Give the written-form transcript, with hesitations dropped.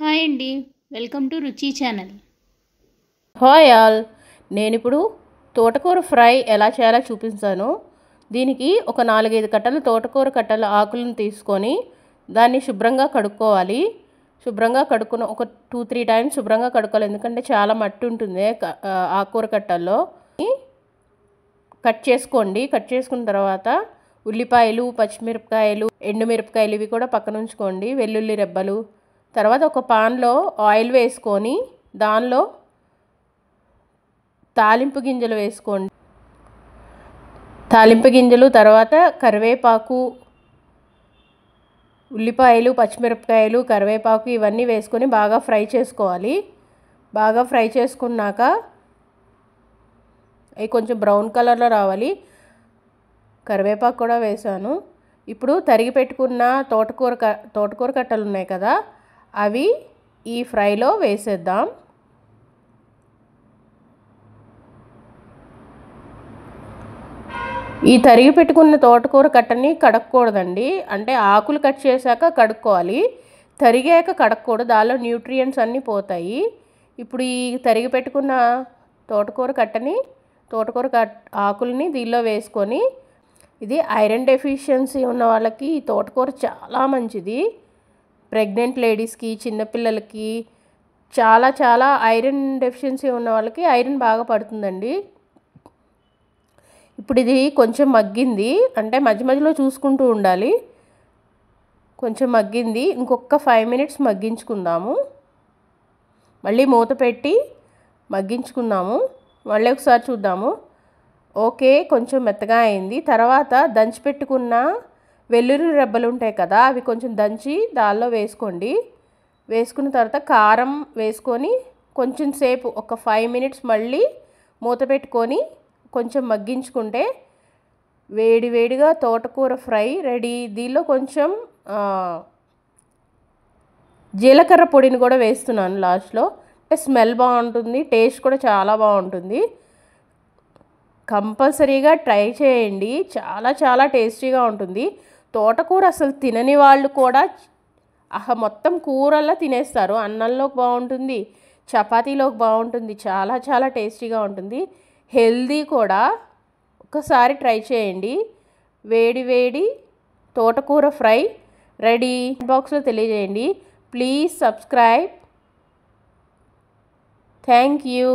Hi అండి, welcome to రుచి channel. Hi all. నేను ఇప్పుడు తోటకూర ఫ్రై ఎలా చేయాలో చూపిస్తాను. దీనికి ఒక 4-5 కట్టలు తోటకూర కట్టల ఆకులను తీసుకొని దాన్ని శుభ్రంగా కడుక్కోవాలి. శుభ్రంగా కడుక్కున్న ఒక 2-3 టైమ్స్ శుభ్రంగా కడుక్కోవాలి, ఎందుకంటే చాలా మట్టి ఉంటుంది ఆకుకూర కట్టల్లో. కట్ చేసుకోండి. కట్ చేసుకున్న తర్వాత ఉల్లిపాయలు, పచ్చిమిరపకాయలు, ఎండుమిరపకాయలు ఇవి కూడా పక్కన ఉంచుకోండి. వెల్లుల్లి రెబ్బలు. తర్వాత ఒక పాన్లో ఆయిల్ వేసుకొని దానిలో తాలింపు గింజలు వేసుకోండి. తాలింపు గింజలు తర్వాత కరివేపాకు, ఉల్లిపాయలు, పచ్చిమిరపకాయలు, కరివేపాకు ఇవన్నీ వేసుకొని బాగా ఫ్రై చేసుకోవాలి. బాగా ఫ్రై చేసుకున్నాక అవి కొంచెం బ్రౌన్ కలర్లో రావాలి. కరివేపాకు కూడా వేసాను. ఇప్పుడు తరిగి పెట్టుకున్న తోటకూర కట్టలు ఉన్నాయి కదా, అవి ఈ ఫ్రైలో వేసేద్దాం. ఈ తరిగి పెట్టుకున్న తోటకూర కట్టని కడగకూడదండి, అంటే ఆకులు కట్ చేశాక కడుక్కోవాలి. తరిగాక కడగకూడదు, దానిలో న్యూట్రియంట్స్ అన్నీ పోతాయి. ఇప్పుడు ఈ తరిగి పెట్టుకున్న తోటకూర ఆకుల్ని దీనిలో వేసుకొని, ఇది ఐరన్ డెఫిషియన్సీ ఉన్న వాళ్ళకి ఈ తోటకూర చాలా మంచిది. ప్రెగ్నెంట్ లేడీస్కి, చిన్నపిల్లలకి, చాలా ఐరన్ డెఫిషియన్సీ ఉన్న వాళ్ళకి ఐరన్ బాగా పడుతుందండి. ఇప్పుడు ఇది కొంచెం మగ్గింది, అంటే మధ్య మధ్యలో చూసుకుంటూ ఉండాలి. కొంచెం మగ్గింది, ఇంకొక 5 minutes మగ్గించుకుందాము. మళ్ళీ మూత పెట్టి మగ్గించుకుందాము. మళ్ళీ ఒకసారి చూద్దాము. ఓకే, కొంచెం మెత్తగా అయింది. తర్వాత దంచిపెట్టుకున్న వెల్లుల్లి రెబ్బలు ఉంటాయి కదా, అవి కొంచెం దంచి దానిలో వేసుకోండి. వేసుకున్న తర్వాత కారం వేసుకొని కొంచెం సేపు ఒక 5 minutes మళ్ళీ మూత పెట్టుకొని కొంచెం మగ్గించుకుంటే వేడివేడిగా తోటకూర ఫ్రై రెడీ. దీనిలో కొంచెం జీలకర్ర పొడిని కూడా వేస్తున్నాను లాస్ట్లో, అంటే స్మెల్ బాగుంటుంది, టేస్ట్ కూడా చాలా బాగుంటుంది. కంపల్సరీగా ట్రై చేయండి, చాలా టేస్టీగా ఉంటుంది. తోటకూర అసలు తినని వాళ్ళు కూడా మొత్తం కూరల్లో తినేస్తారు. అన్నంలోకి బాగుంటుంది, చపాతీలోకి బాగుంటుంది, చాలా టేస్టీగా ఉంటుంది. హెల్దీ కూడా. ఒకసారి ట్రై చేయండి. వేడి తోటకూర ఫ్రై రెడీ. బాక్స్లో తెలియజేయండి. Please subscribe. Thank you.